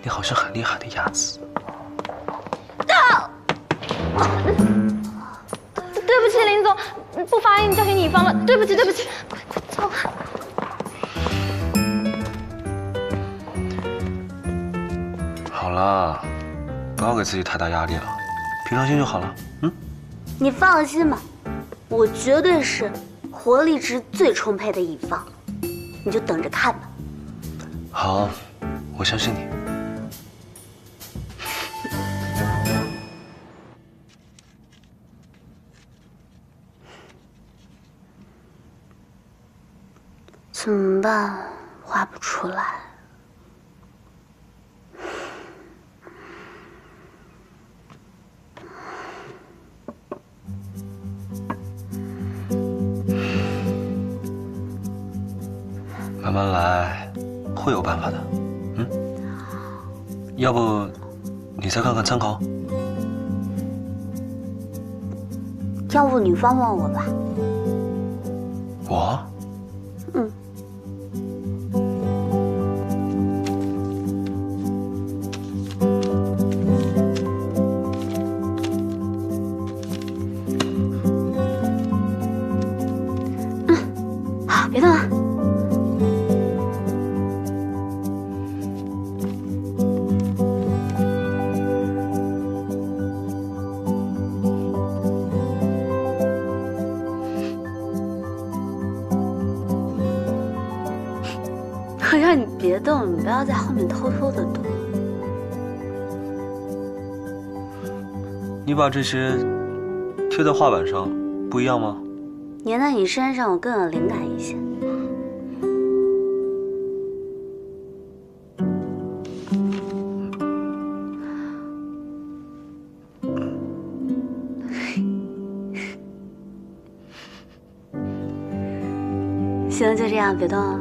你好像很厉害的样子。对不起，林总，不发音交给你方了，对不起，对不起，快走。好了，不要给自己太大压力了，平常心就好了。嗯，你放心吧，我绝对是活力值最充沛的乙方，你就等着看吧。好，我相信你。怎么办？画不出来。慢慢来，会有办法的。嗯，要不你再看看参考？要不你帮帮我吧？我？嗯。好，别动啊。我让你别动，你不要在后面偷偷的动。你把这些贴在画板上，不一样吗？粘在你身上，我更有灵感一些。行，就这样，别动啊。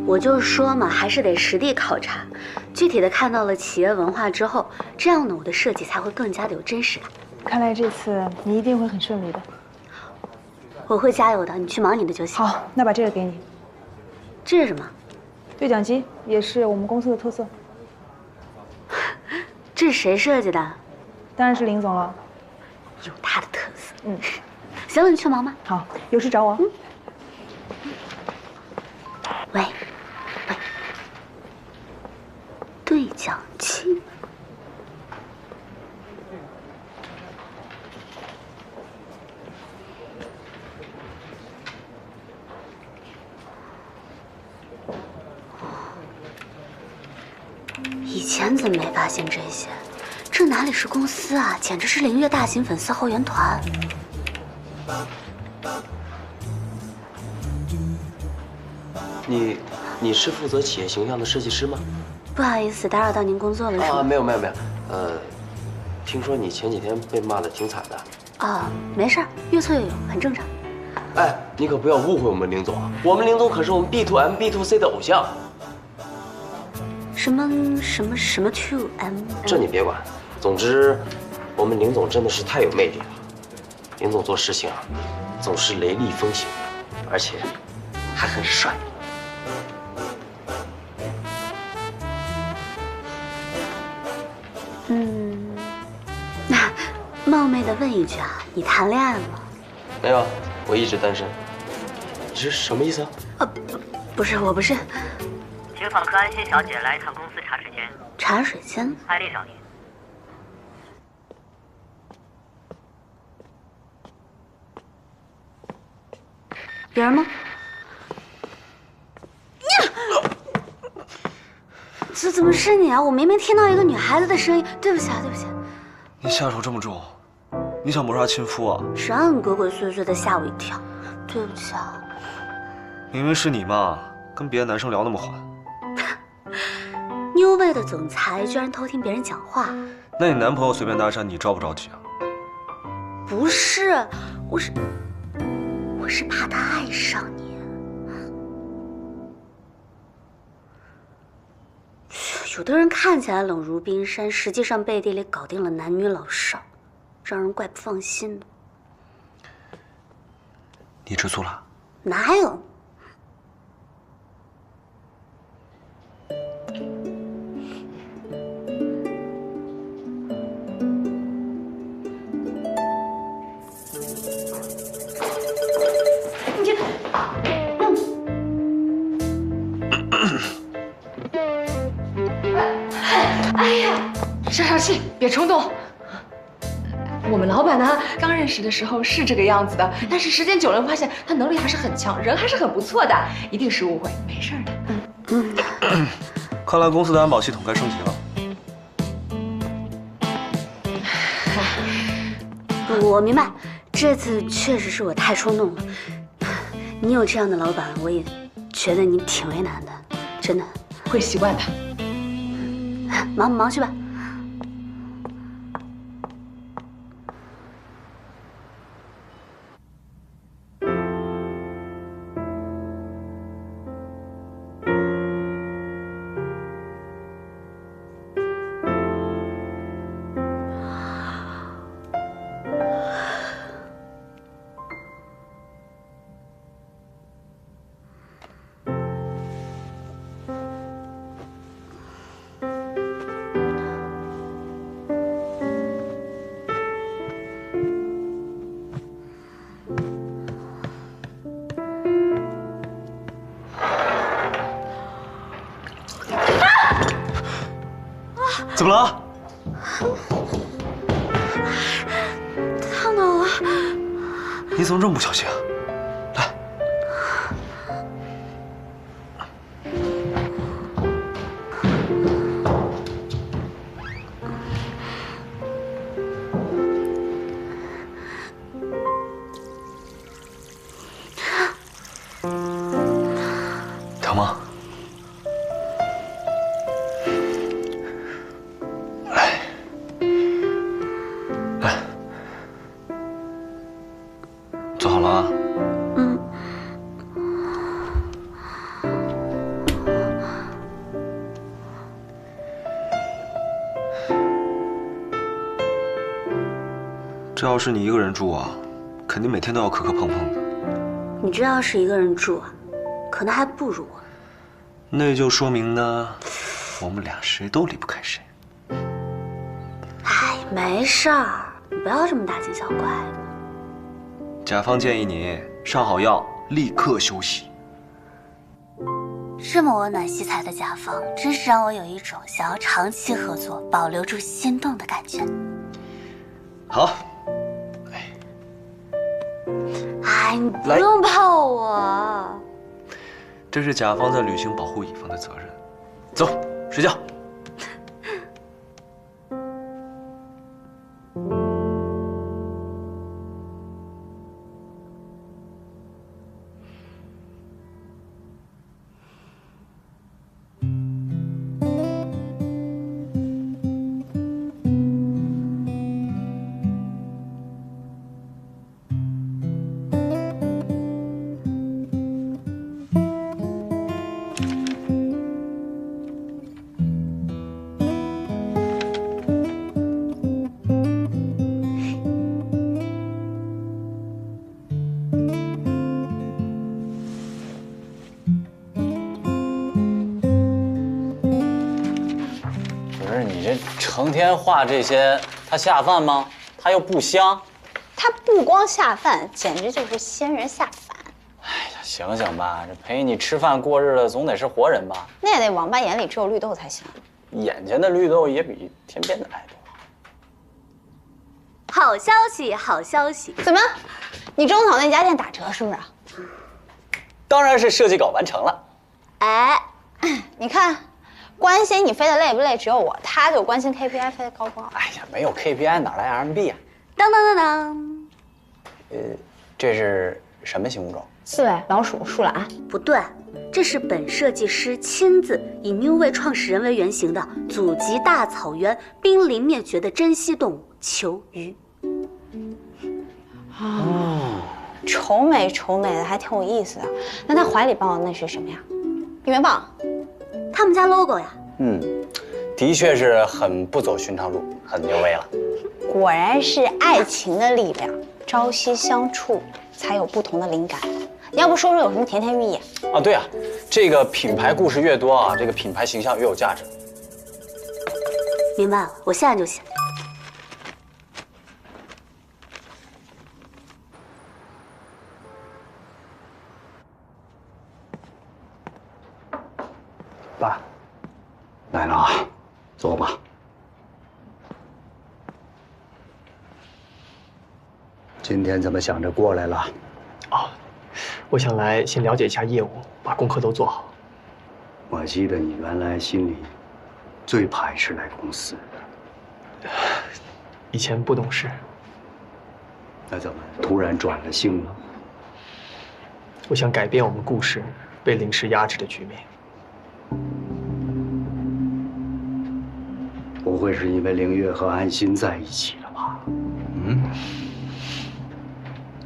我就说嘛，还是得实地考察，具体的看到了企业文化之后，这样呢，我的设计才会更加的有真实感。看来这次你一定会很顺利的。我会加油的，你去忙你的就行。好，那把这个给你。这是什么？对讲机，也是我们公司的特色。这是谁设计的？当然是林总了。有他的特色。嗯，行了，你去忙吧。好，有事找我。嗯。喂，对讲机。以前怎么没发现这些？这哪里是公司啊，简直是凌月大型粉丝后援团。你是负责企业形象的设计师吗？不好意思，打扰到您工作了是吗？没有，听说你前几天被骂得挺惨的。啊，没事儿，越挫越勇，很正常。哎，你可不要误会我们林总啊，我们林总可是我们 B2M、B2C 的偶像。什么 2M？ 这你别管，总之，我们林总真的是太有魅力了。林总做事情啊，总是雷厉风行，而且还很帅。那冒昧的问一句啊，你谈恋爱了吗？没有，我一直单身。你是什么意思啊？不是，我不是。请访柯安心小姐来一趟公司茶水间。茶水间？艾丽找您。有人吗？怎么是你啊？我明明听到一个女孩子的声音。对不起啊，对不起。你下手这么重，你想谋杀亲夫啊？谁让你鬼鬼祟祟的吓我一跳？对不起啊。明明是你嘛，跟别的男生聊那么欢。New Way 的总裁居然偷听别人讲话。那你男朋友随便搭讪，你着不着急啊？不是，我是怕他爱上你。有的人看起来冷如冰山，实际上背地里搞定了男女老少，让人怪不放心的。你吃醋了？哪有？消气，别冲动。我们老板呢，刚认识的时候是这个样子的，但是时间久了，发现他能力还是很强，人还是很不错的，一定是误会，没事的。看来公司的安保系统该升级了。我明白，这次确实是我太冲动了。你有这样的老板，我也觉得你挺为难的，真的。会习惯的。忙去吧。怎么了？烫到了！你怎么这么不小心啊？来，疼吗？做好了啊？这要是你一个人住啊，肯定每天都要磕磕碰碰的。你这要是一个人住啊，可能还不如我。那就说明呢，我们俩谁都离不开谁。哎，没事儿，你不要这么大惊小怪的。甲方建议你上好药，立刻休息。这么温暖惜才的甲方，真是让我有一种想要长期合作、保留住心动的感觉。好，哎，你不用抱我。这是甲方在履行保护乙方的责任。走，睡觉。成天画这些，它下饭吗？它又不香。它不光下饭，简直就是仙人下凡。哎呀，醒醒吧，这陪你吃饭过日子总得是活人吧？那也得王八眼里只有绿豆才行。眼前的绿豆也比天边的爱多。好消息，好消息！怎么，你种草那家店打折是不是？当然是设计稿完成了。哎，你看。关心你飞得累不累只有我，他就关心 KPI 飞得高不高。哎呀，没有 KPI 哪来 RMB 啊？当当当当。这是什么形状？刺猬、老鼠、树懒。不对，这是本设计师亲自以 New Way 创始人为原型的祖籍大草原濒临灭绝的珍稀动物球鱼。哦，丑美丑美的，还挺有意思的。那他怀里抱的那是什么呀？避孕棒。他们家 logo 呀。的确是很不走寻常路，很牛威了。果然是爱情的力量，朝夕相处才有不同的灵感。你要不说说有什么甜甜寓意？啊，对啊，这个品牌故事越多啊，这个品牌形象越有价值。明白了，我现在就写。爸，来了啊，坐吧。今天怎么想着过来了？哦，我想来先了解一下业务，把功课都做好。我记得你原来心里最排斥来公司的，以前不懂事。那怎么突然转了性了？我想改变我们顾氏被林氏压制的局面。不会是因为凌月和安心在一起了吧？嗯，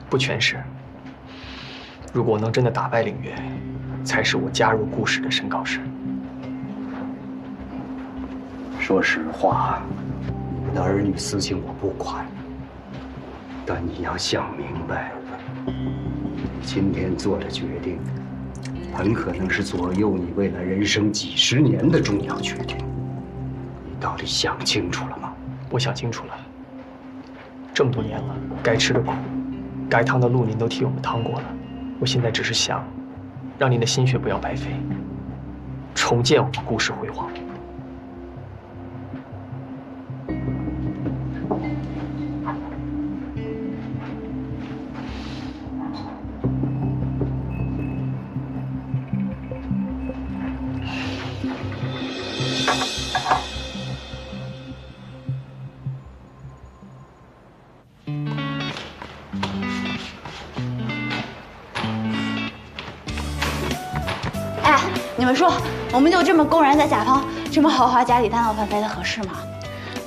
不全是。如果我能真的打败凌月，才是我加入顾氏的申告时。说实话，你的儿女私情我不管，但你要想明白，你今天做的决定，很可能是左右你未来人生几十年的重要决定。你到底想清楚了吗？我想清楚了。这么多年了，该吃的苦，该趟的路您都替我们趟过了。我现在只是想，让您的心血不要白费，重建我们顾氏辉煌。你们说，我们就这么公然在甲方这么豪华家里大闹纷飞的合适吗？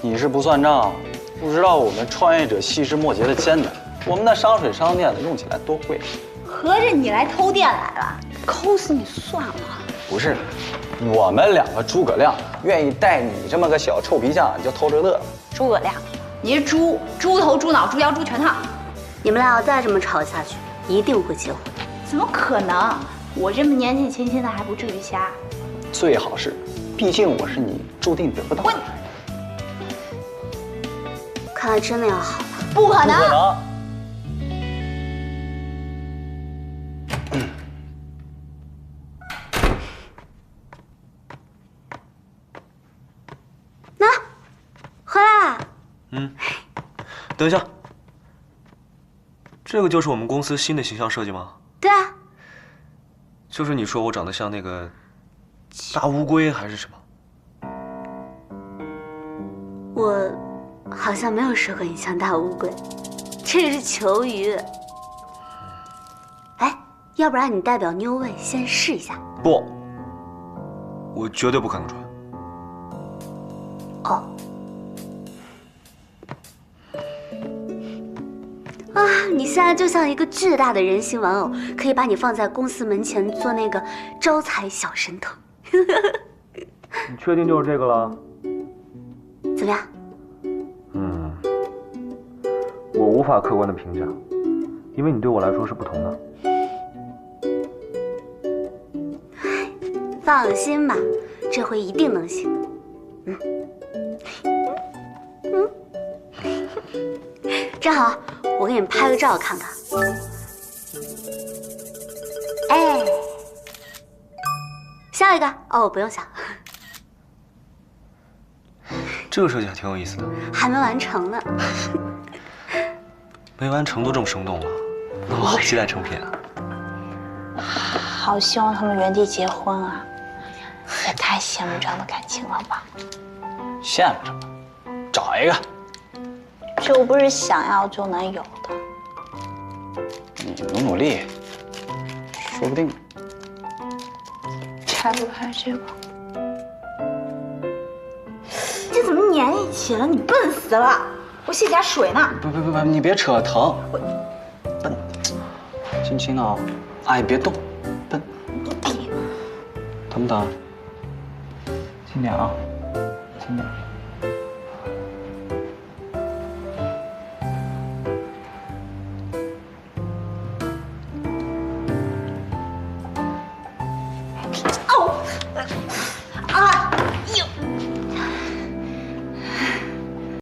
你是不算账，不知道我们创业者细枝末节的艰难。我们那商水商店的用起来多贵。合着你来偷电来了，抠死你算了。不是，我们两个诸葛亮愿意带你这么个小臭皮匠就偷着乐。诸葛亮，你是猪，猪头、猪脑、猪腰、猪全套。你们俩要再这么吵下去，一定会结婚。怎么可能？我这么年纪轻轻的还不至于瞎。最好是，毕竟我是你注定得不到的人。看来真的要好了。不可能。不可能。那，回来啦。等一下，这个就是我们公司新的形象设计吗？对啊。就是你说我长得像那个大乌龟还是什么？我好像没有说过你像大乌龟，这是球鱼。哎，要不然你代表妞卫先试一下？不，我绝对不可能穿。哦。啊，你现在就像一个巨大的人形玩偶，可以把你放在公司门前做那个招财小神童。你确定就是这个了？怎么样？我无法客观的评价，因为你对我来说是不同的。放心吧，这回一定能行。正好，我给你拍个照看看。哎，笑一个哦，不用笑。这个设计还挺有意思的。还没完成呢。没完成都这么生动了，我好期待成品啊！好希望他们原地结婚啊！也太羡慕这样的感情了吧？羡慕什么？找一个。这又不是想要就能有的。你努力，说不定。拆不开这个。这怎么粘一起了？你笨死了！我卸甲水呢。不，你别扯，疼。笨，轻轻的啊，哎，别动，笨。疼不疼？轻点啊。听见。啊！